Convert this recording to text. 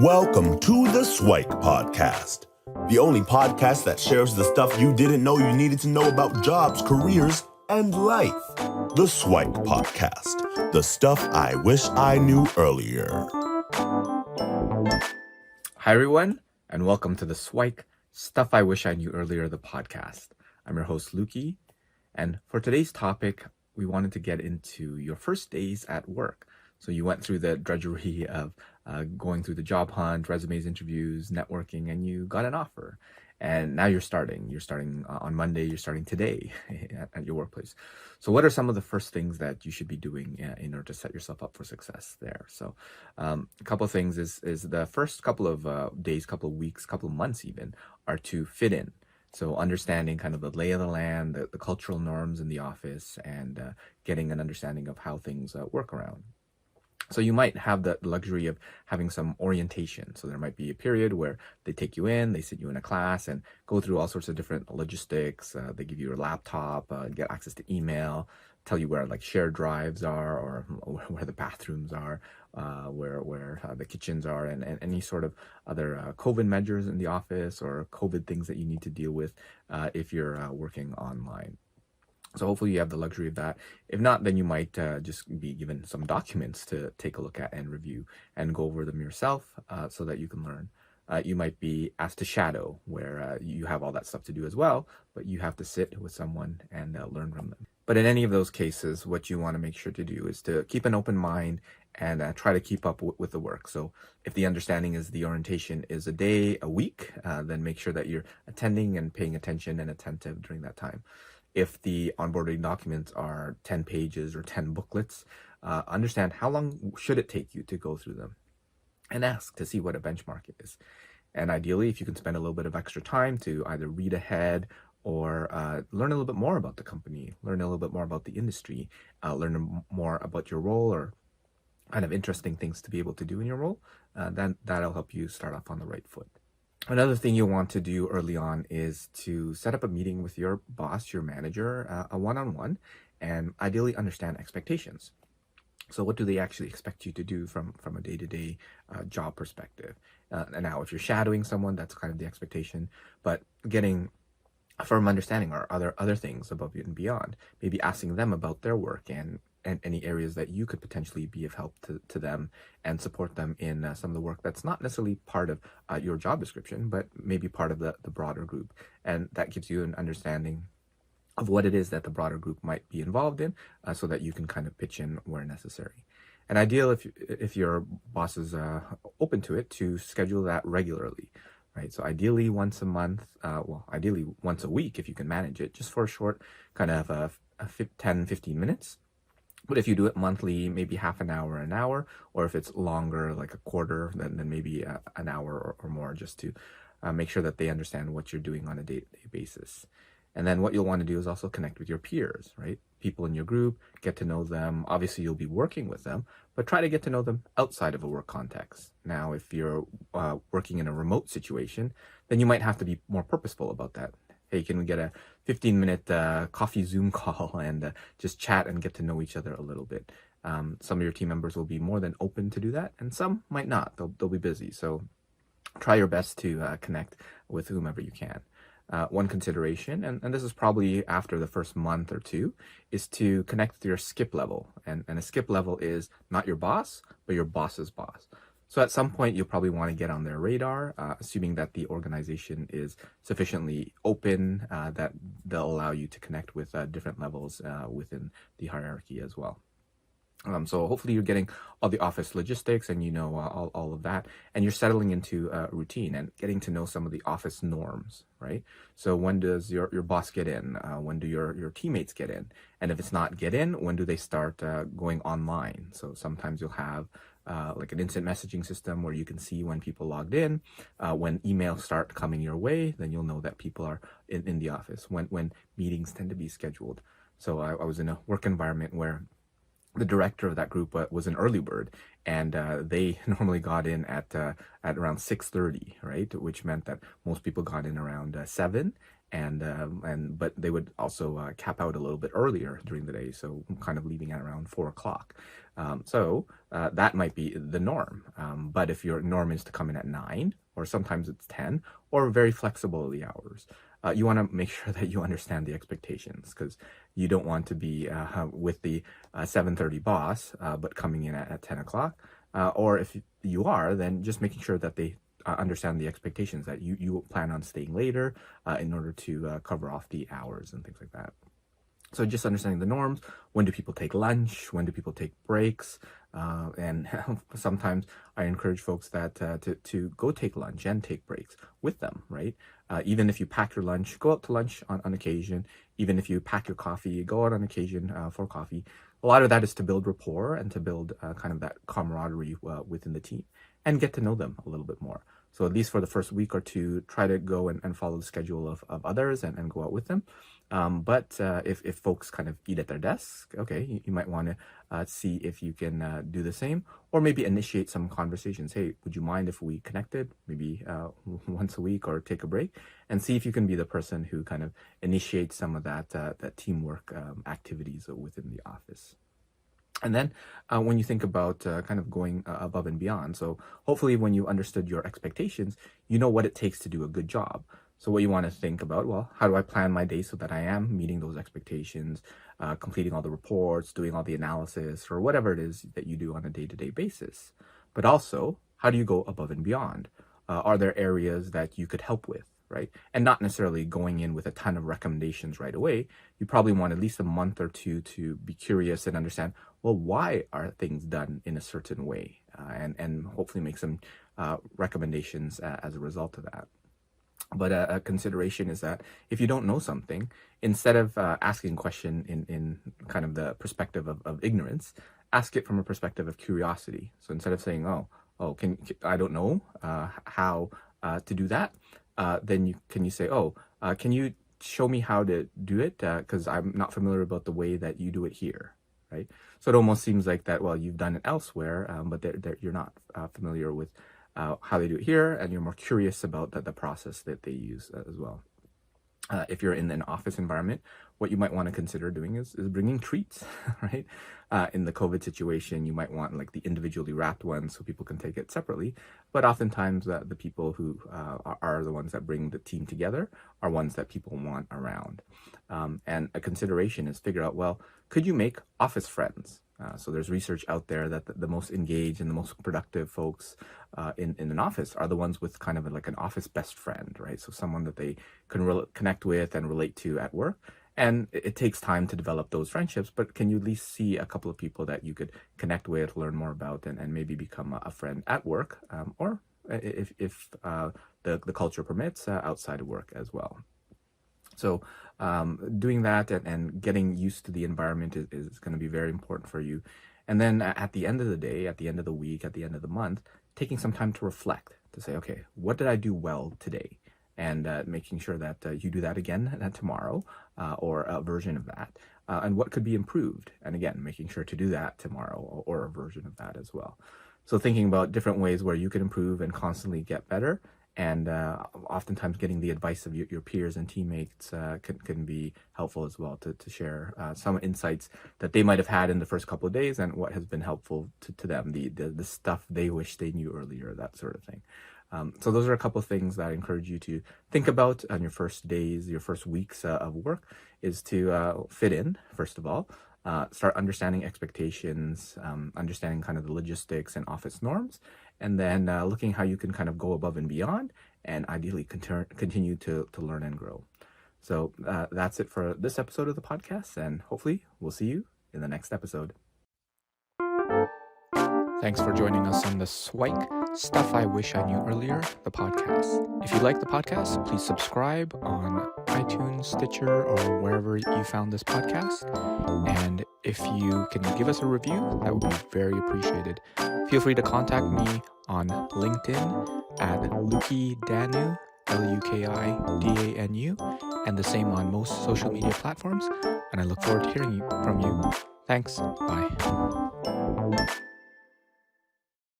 Welcome to the SIWIKE podcast, the only podcast that shares the stuff you didn't know you needed to know about jobs, careers, and life. The SIWIKE podcast, the stuff I wish I knew earlier. Hi, everyone, and welcome to the SIWIKE Stuff I Wish I Knew Earlier, the podcast. I'm your host, Luki, and for today's topic, we wanted to get into your first days at work. So you went through the drudgery of going through the job hunt, resumes, interviews, networking, and you got an offer. And now you're starting. You're starting on Monday. You're starting today at your workplace. So what are some of the first things that you should be doing in order to set yourself up for success there? So a couple of things is the first couple of days, couple of weeks, couple of months even, are to fit in. So understanding kind of the lay of the land, the cultural norms in the office, and getting an understanding of how things work around. So you might have the luxury of having some orientation. So there might be a period where they take you in, they sit you in a class and go through all sorts of different logistics. They give you a laptop, get access to email, tell you where like shared drives are, or where the bathrooms are, where the kitchens are, and any sort of other COVID measures in the office or COVID things that you need to deal with if you're working online. So hopefully you have the luxury of that. If not, then you might just be given some documents to take a look at and review and go over them yourself so that you can learn. You might be asked to shadow, where you have all that stuff to do as well, but you have to sit with someone and learn from them. But in any of those cases, what you want to make sure to do is to keep an open mind and try to keep up with the work. So if the understanding is the orientation is a day, a week, then make sure that you're attending and paying attention and attentive during that time. If the onboarding documents are 10 pages or 10 booklets, understand how long should it take you to go through them, and ask to see what a benchmark is. And ideally, if you can spend a little bit of extra time to either read ahead or learn a little bit more about the company, learn a little bit more about the industry, learn more about your role or kind of interesting things to be able to do in your role, then that'll help you start off on the right foot. Another thing you'll want to do early on is to set up a meeting with your boss, your manager, a one-on-one, and ideally understand expectations. So what do they actually expect you to do from a day-to-day job perspective? And now, if you're shadowing someone, that's kind of the expectation, but getting a firm understanding are other things above and beyond. Maybe asking them about their work and any areas that you could potentially be of help to them and support them in some of the work that's not necessarily part of your job description, but maybe part of the broader group. And that gives you an understanding of what it is that the broader group might be involved in so that you can kind of pitch in where necessary. And ideal if your boss is open to it, to schedule that regularly, right? So ideally once a month, ideally once a week if you can manage it, just for a short kind of 10-15 minutes. But if you do it monthly, maybe half an hour, or if it's longer, like a quarter, then maybe an hour or more, just to make sure that they understand what you're doing on a day-to-day basis. And then what you'll want to do is also connect with your peers, right? People in your group, get to know them. Obviously, you'll be working with them, but try to get to know them outside of a work context. Now, if you're working in a remote situation, then you might have to be more purposeful about that. Hey, can we get a 15-minute coffee Zoom call and just chat and get to know each other a little bit? Some of your team members will be more than open to do that, and some might not. They'll be busy. So try your best to connect with whomever you can. One consideration, and this is probably after the first month or two, is to connect with your skip level. And a skip level is not your boss, but your boss's boss. So at some point, you'll probably want to get on their radar, assuming that the organization is sufficiently open, that they'll allow you to connect with different levels within the hierarchy as well. So hopefully you're getting all the office logistics and you know all of that, and you're settling into a routine and getting to know some of the office norms, right? So when does your boss get in? When do your teammates get in? And if it's not get in, when do they start going online? So sometimes you'll have like an instant messaging system where you can see when people logged in. When emails start coming your way, then you'll know that people are in the office. When meetings tend to be scheduled. So I was in a work environment where the director of that group was an early bird, and they normally got in at around 6:30, right? Which meant that most people got in around 7, But they would also cap out a little bit earlier during the day, so kind of leaving at around 4 o'clock. That might be the norm. But if your norm is to come in at 9, or sometimes it's 10, or very flexible the hours, you want to make sure that you understand the expectations, because you don't want to be with the 7:30 boss, but coming in at 10 o'clock. Or if you are, then just making sure that they understand the expectations, that you plan on staying later in order to cover off the hours and things like that. So just understanding the norms. When do people take lunch? When do people take breaks? And sometimes I encourage folks that to go take lunch and take breaks with them, right? Even if you pack your lunch, go out to lunch on occasion. Even if you pack your coffee, go out on occasion for coffee. A lot of that is to build rapport and to build kind of that camaraderie within the team and get to know them a little bit more. So at least for the first week or two, try to go and follow the schedule of others and go out with them. But if folks kind of eat at their desk, okay, you might want to see if you can do the same, or maybe initiate some conversations. Hey, would you mind if we connected maybe once a week, or take a break, and see if you can be the person who kind of initiates some of that teamwork activities within the office. And then when you think about kind of going above and beyond, so hopefully when you understood your expectations, you know what it takes to do a good job. So what you want to think about, well, how do I plan my day so that I am meeting those expectations, completing all the reports, doing all the analysis, or whatever it is that you do on a day-to-day basis. But also, how do you go above and beyond? Are there areas that you could help with, right? And not necessarily going in with a ton of recommendations right away. You probably want at least a month or two to be curious and understand, well, why are things done in a certain way? And hopefully make some recommendations as a result of that. But a consideration is that if you don't know something, instead of asking a question in kind of the perspective of ignorance, ask it from a perspective of curiosity. So instead of saying, I don't know how to do that, then can you say, can you show me how to do it? Because I'm not familiar about the way that you do it here, right? So it almost seems like that, well, you've done it elsewhere, but you're not familiar with how they do it here, and you're more curious about the process that they use as well. If you're in an office environment, what you might want to consider doing is bringing treats, right? In the COVID situation, you might want like the individually wrapped ones so people can take it separately. But oftentimes the people who are the ones that bring the team together are ones that people want around. And a consideration is figure out, well, could you make office friends? So there's research out there that the most engaged and the most productive folks in an office are the ones with kind of like an office best friend, right? So someone that they can connect with and relate to at work. And it takes time to develop those friendships, but can you at least see a couple of people that you could connect with, learn more about, and maybe become a friend at work, or if the culture permits, outside of work as well. So doing that and getting used to the environment is going to be very important for you. And then at the end of the day, at the end of the week, at the end of the month, taking some time to reflect, to say, okay, what did I do well today? And making sure that you do that again tomorrow, or a version of that, and what could be improved. And again, making sure to do that tomorrow, or a version of that as well. So thinking about different ways where you can improve and constantly get better. And oftentimes getting the advice of your peers and teammates can be helpful as well, to share some insights that they might have had in the first couple of days, and what has been helpful to them, the stuff they wish they knew earlier, that sort of thing. So those are a couple of things that I encourage you to think about on your first days, your first weeks of work, is to fit in, first of all. Start understanding expectations, understanding kind of the logistics and office norms, and then looking how you can kind of go above and beyond, and ideally continue to learn and grow. So that's it for this episode of the podcast, and hopefully we'll see you in the next episode. Thanks for joining us on the SIWIKE Stuff I Wish I Knew Earlier, the podcast. If you like the podcast, please subscribe on iTunes, Stitcher, or wherever you found this podcast. And if you can give us a review, that would be very appreciated. Feel free to contact me on LinkedIn at Luki Danu, LUKIDANU, and the same on most social media platforms. And I look forward to hearing from you. Thanks. Bye.